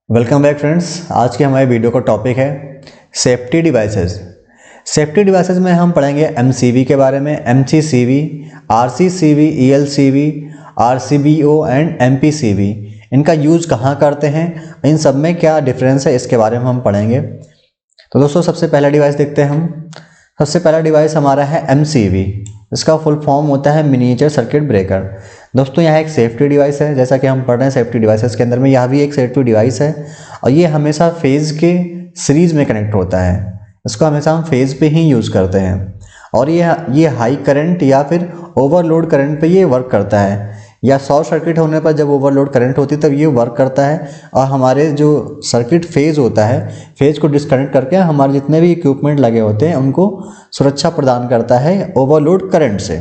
Welcome back friends. आज के हमारे वीडियो का टॉपिक है सेफ्टी डिवाइसेस। सेफ्टी डिवाइसेस में हम पढ़ेंगे एमसीवी के बारे में, एमसीसीवी, आरसीसीवी, ईएलसीवी, आरसीबीओ एंड एमपीसीवी। इनका यूज़ कहाँ करते हैं, इन सब में क्या डिफरेंस है, इसके बारे में हम पढ़ेंगे। तो दोस्तों सबसे पहला डिवाइस देखते हैं हम। सबसे पहला डिवाइस हमारा है एमसीवी। इसका फुल फॉर्म होता है मिनिएचर सर्किट ब्रेकर। दोस्तों यह एक सेफ्टी डिवाइस है, जैसा कि हम पढ़ रहे हैं सेफ्टी डिवाइसेस के अंदर में यह भी एक सेफ्टी डिवाइस है और ये हमेशा फेज़ के सीरीज़ में कनेक्ट होता है। इसको हमेशा हम फेज़ पे ही यूज़ करते हैं और ये हाई करंट या फिर ओवरलोड करंट पे ये वर्क करता है, या शॉर्ट सर्किट होने पर जब ओवरलोड करंट होती है तब ये वर्क करता है और हमारे जो सर्किट फेज़ होता है, फेज़ को डिस्कनेक्ट करके हमारे जितने भी इक्विपमेंट लगे होते हैं उनको सुरक्षा प्रदान करता है ओवरलोड करंट से।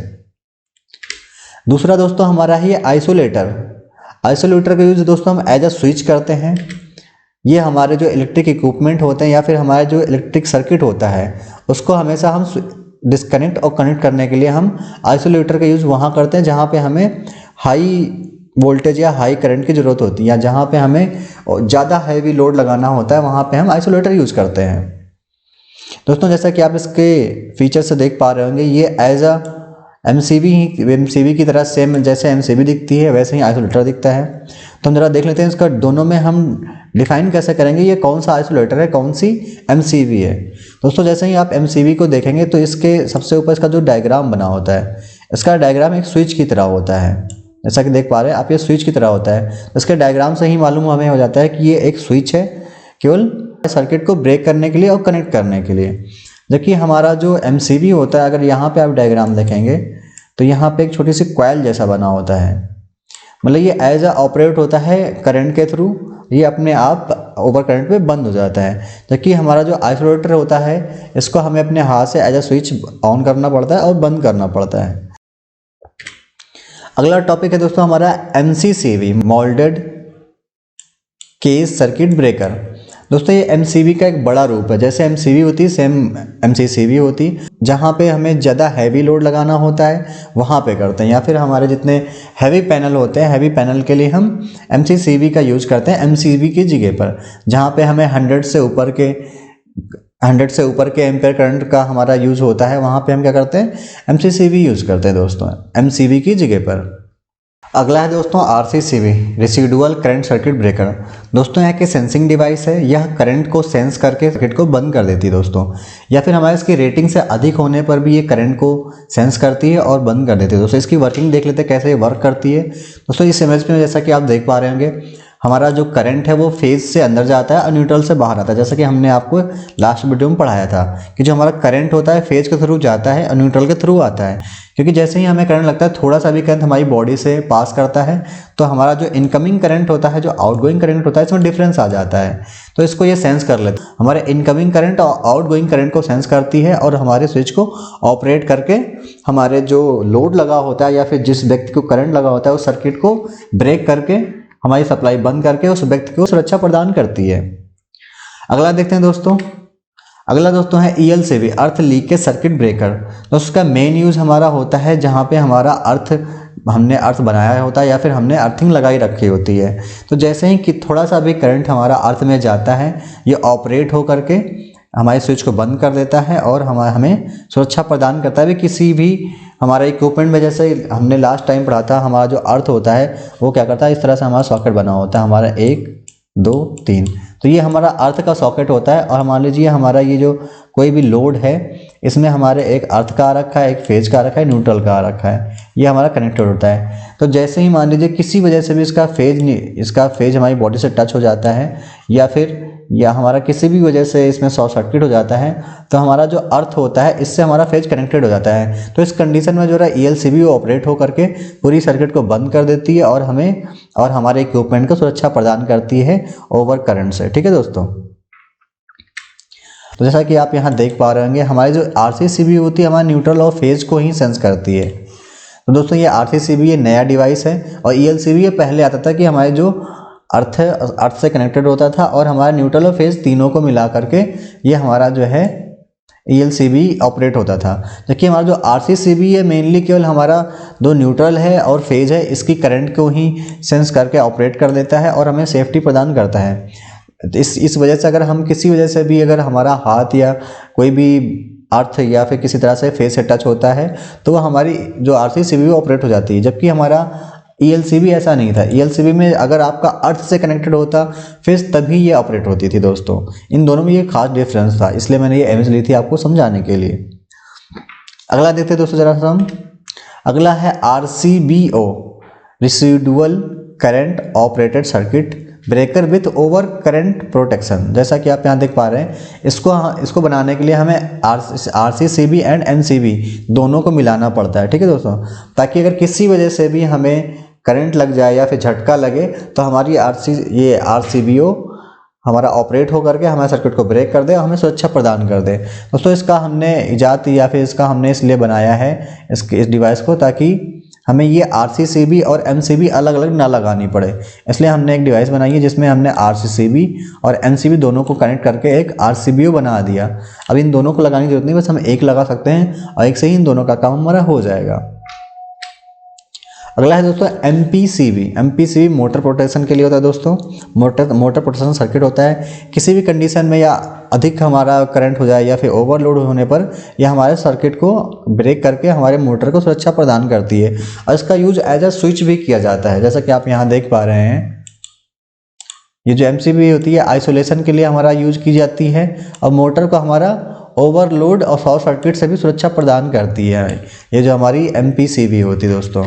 दूसरा दोस्तों हमारा है ये आइसोलेटर। आइसोलेटर का यूज़ दोस्तों हम एज अ स्विच करते हैं। ये हमारे जो इलेक्ट्रिक इक्विपमेंट होते हैं या फिर हमारे जो इलेक्ट्रिक सर्किट होता है उसको हमेशा हम डिस्कनेक्ट और कनेक्ट करने के लिए हम आइसोलेटर का यूज़ वहाँ करते हैं जहाँ पे हमें हाई वोल्टेज या हाई करंट की ज़रूरत होती है, या जहाँ पे हमें ज़्यादा हैवी लोड लगाना होता है वहाँ पे हम आइसोलेटर यूज़ करते हैं। दोस्तों जैसा कि आप इसके फीचर से देख पा रहे होंगे, ये एज अ एमसीवी की तरह सेम जैसे एमसीवी दिखती है वैसे ही आइसोलेटर दिखता है। तो हम जरा देख लेते हैं इसका दोनों में हम डिफाइन कैसे करेंगे, ये कौन सा आइसोलेटर है, कौन सी एमसीवी है। दोस्तों जैसे ही आप एमसीवी को देखेंगे तो इसके सबसे ऊपर इसका जो डायग्राम बना होता है, इसका डायग्राम एक स्विच की तरह होता है। जैसा कि देख पा रहे हैं आप, ये स्विच की तरह होता है। इसके डायग्राम से ही मालूम हमें हो जाता है कि ये एक स्विच है केवल सर्किट को ब्रेक करने के लिए और कनेक्ट करने के लिए। जबकि हमारा जो एमसीवी होता है, अगर यहाँ पे आप डायग्राम देखेंगे तो यहाँ पे एक छोटी सी कॉइल जैसा बना होता है, मतलब ये एज अ ऑपरेट होता है करंट के थ्रू, ये अपने आप ओवर करंट पे बंद हो जाता है। जबकि हमारा जो आइसोलेटर होता है इसको हमें अपने हाथ से एज अ स्विच ऑन करना पड़ता है और बंद करना पड़ता है। अगला टॉपिक है दोस्तों हमारा एमसीसीवी, मोल्डेड केस सर्किट ब्रेकर। दोस्तों ये एमसीवी का एक बड़ा रूप है। जैसे एमसीवी होती है सेम एमसीसीवी होती, जहाँ पे हमें ज़्यादा हैवी लोड लगाना होता है वहाँ पे करते हैं, या फिर हमारे जितने हैवी पैनल होते हैं, हैवी पैनल के लिए हम एमसीसीवी का यूज़ करते हैं एमसीवी की जगह पर। जहाँ पे हमें 100 से ऊपर के एम्पेयर करंट का हमारा यूज़ होता है, वहाँ पे हम क्या करते हैं, एमसीसीवी यूज़ करते हैं दोस्तों एमसीवी की जगह पर। अगला है दोस्तों आरसीसीवी, रेसिडुअल करंट सर्किट ब्रेकर। दोस्तों यह एक सेंसिंग डिवाइस है, यह करंट को सेंस करके सर्किट को बंद कर देती है दोस्तों, या फिर हमारे इसकी रेटिंग से अधिक होने पर भी ये करंट को सेंस करती है और बंद कर देती है। दोस्तों इसकी वर्किंग देख लेते हैं कैसे ये वर्क करती है। दोस्तों इस इमेज में जैसा कि आप देख पा रहे होंगे, हमारा जो करंट है वो फेज से अंदर जाता है और न्यूट्रल से बाहर आता है। जैसा कि हमने आपको लास्ट वीडियो में पढ़ाया था कि जो हमारा करंट होता है फेज के थ्रू जाता है और न्यूट्रल के थ्रू आता है, क्योंकि जैसे ही हमें करंट लगता है, थोड़ा सा भी करंट हमारी बॉडी से पास करता है तो हमारा जो इनकमिंग करंट होता है, जो आउटगोइंग करंट होता है, इसमें डिफरेंस आ जाता है। तो इसको ये सेंस कर लेता है, हमारे इनकमिंग करंट और आउटगोइंग करंट को सेंस करती है और हमारे स्विच को ऑपरेट करके हमारे जो लोड लगा होता है या फिर जिस व्यक्ति को करंट लगा होता है उस सर्किट को ब्रेक करके हमारी सप्लाई बंद करके उस व्यक्ति को सुरक्षा प्रदान करती है। अगला देखते हैं दोस्तों। अगला दोस्तों है ईएलसीवी, अर्थ लीकेज सर्किट ब्रेकर। दोस्तों उसका मेन यूज़ हमारा होता है जहाँ पे हमारा हमने अर्थ बनाया होता है या फिर हमने अर्थिंग लगाई रखी होती है। तो जैसे ही कि थोड़ा सा भी करंट हमारा अर्थ में जाता है, ये ऑपरेट हो करके हमारे स्विच को बंद कर देता है और हमें सुरक्षा प्रदान करता है। किसी भी हमारे इक्विपमेंट में, जैसे हमने लास्ट टाइम पढ़ा था, हमारा जो अर्थ होता है वो क्या करता है, इस तरह से हमारा सॉकेट बना होता है, हमारा 1 2 3। तो ये हमारा अर्थ का सॉकेट होता है और मान लीजिए हमारा ये जो कोई भी लोड है इसमें हमारे एक अर्थ का आ रखा है, एक फेज का आ रखा है, न्यूट्रल का आ रखा है, ये हमारा कनेक्टेड होता है। तो जैसे ही मान लीजिए किसी वजह से भी इसका फेज हमारी बॉडी से टच हो जाता है या हमारा किसी भी वजह से इसमें शॉर्ट सर्किट हो जाता है, तो हमारा जो अर्थ होता है इससे हमारा फेज कनेक्टेड हो जाता है। तो इस कंडीशन में जो है ईएलसीवी ऑपरेट हो करके पूरी सर्किट को बंद कर देती है और हमें और हमारे इक्विपमेंट को सुरक्षा प्रदान करती है ओवर करंट से। ठीक है दोस्तों। तो जैसा कि आप यहाँ देख पा रहे होंगे, हमारी जो आरसीसीवी होती है हमारे न्यूट्रल और फेज को ही सेंस करती है। तो दोस्तों ये आरसीसीवी ये नया डिवाइस है और ईएलसीवी ये पहले आता था कि हमारे जो अर्थ से कनेक्टेड होता था और हमारा न्यूट्रल और फेज तीनों को मिला करके ये हमारा जो है ईएलसीवी ऑपरेट होता था। जबकि हमारा जो आरसीसीवी है मेनली केवल हमारा दो न्यूट्रल है और फेज है, इसकी करंट को ही सेंस करके ऑपरेट कर देता है और हमें सेफ्टी प्रदान करता है। इस वजह से अगर हम किसी वजह से भी अगर हमारा हाथ या कोई भी अर्थ या फिर किसी तरह से फेस से टच होता है तो वो हमारी जो RC/CV ऑपरेट हो जाती है, जबकि हमारा ELCB ऐसा नहीं था। ELCB में अगर आपका अर्थ से कनेक्टेड होता फिर तभी ये ऑपरेट होती थी दोस्तों। इन दोनों में ये खास डिफरेंस था, इसलिए मैंने ये इमेज ली थी आपको समझाने के लिए। अगला देखते हैं दोस्तों जरा सा हम। अगला है RCBO, residual current operated circuit breaker with over current protection. जैसा कि आप यहाँ देख पा रहे हैं, इसको बनाने के लिए हमें RC/CV एंड MCB दोनों को मिलाना पड़ता है, ठीक है दोस्तों, ताकि अगर किसी वजह से भी हमें करंट लग जाए या फिर झटका लगे तो हमारी ये RCBO हमारा ऑपरेट हो करके हमारे सर्किट को ब्रेक कर दे और हमें सुरक्षा प्रदान कर दे। दोस्तों इसका हमने इजाद या फिर इसका हमने इसलिए बनाया है इस डिवाइस को, ताकि हमें ये RC/CV और MCB अलग अलग ना लगानी पड़े। इसलिए हमने एक डिवाइस बनाई है जिसमें हमने RC/CV और MCB दोनों को कनेक्ट करके एक RCBO बना दिया। अब इन दोनों को लगाने की जरूरत नहीं, बस हम एक लगा सकते हैं और एक से ही इन दोनों का काम हमारा हो जाएगा। अगला है दोस्तों MPCB मोटर प्रोटेक्शन के लिए होता है दोस्तों। मोटर प्रोटेक्शन सर्किट होता है। किसी भी कंडीशन में या अधिक हमारा करंट हो जाए या फिर ओवरलोड होने पर यह हमारे सर्किट को ब्रेक करके हमारे मोटर को सुरक्षा प्रदान करती है और इसका यूज एज अ स्विच भी किया जाता है। जैसा कि आप यहाँ देख पा रहे हैं, ये जो MCB होती है आइसोलेशन के लिए हमारा यूज की जाती है और मोटर को हमारा ओवरलोड और शॉर्ट सर्किट से भी सुरक्षा प्रदान करती है। ये जो हमारी MPCB होती है दोस्तों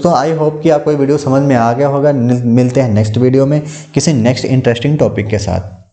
आई होप कि आपको ये वीडियो समझ में आ गया होगा। मिलते हैं नेक्स्ट वीडियो में किसी नेक्स्ट इंटरेस्टिंग टॉपिक के साथ।